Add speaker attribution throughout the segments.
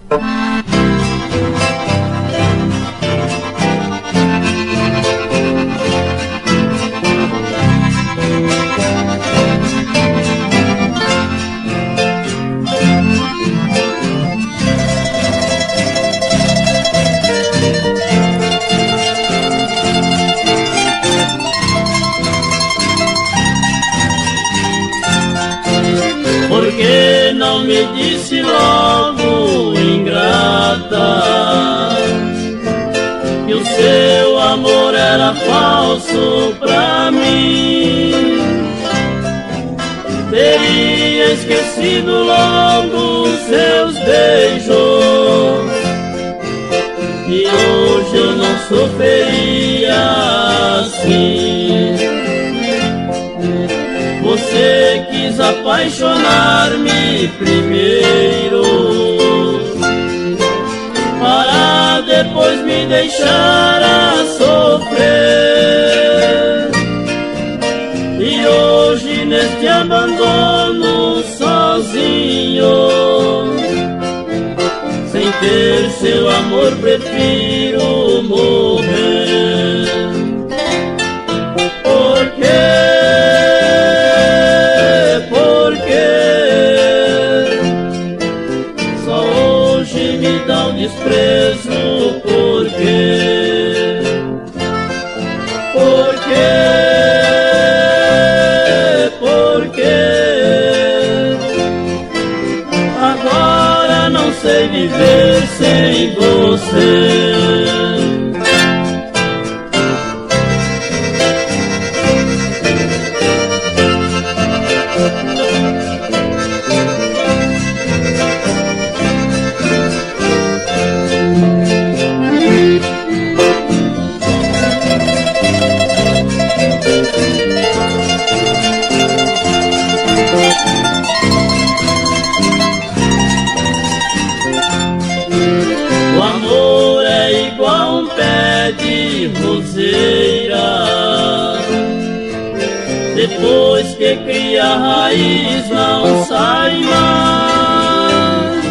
Speaker 1: Por que não me disse logo, ingrata, que o seu amor era falso pra mim? Teria esquecido logo os seus beijos, e hoje eu não sofreria assim. Você quis apaixonar-me primeiro, para depois me deixar a sofrer. E hoje neste abandono sozinho, sem ter seu amor, prefiro morrer. Por quê? Desprezo, por quê? Por quê? Por quê? Agora não sei viver sem você. O amor é igual um pé de roseira, depois que cria a raiz não sai mais.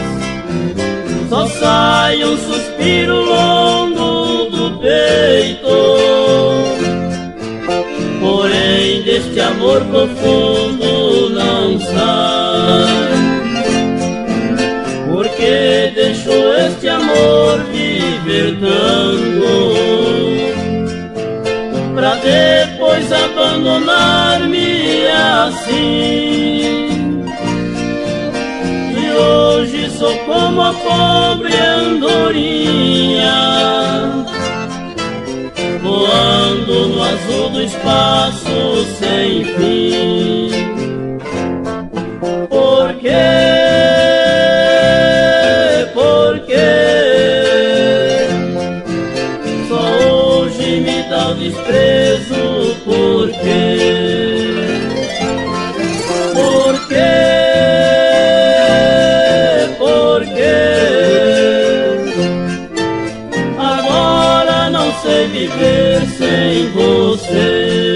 Speaker 1: Só sai um suspiro longo do peito, porém deste amor profundo não sai. Porque deixou este amor viver tanto, pra depois abandonar-me assim. E hoje sou como a pobre andorinha, voando no azul do espaço sem fim. Por quê? Desprezo, por quê? Por quê? Por quê? Agora não sei viver sem você.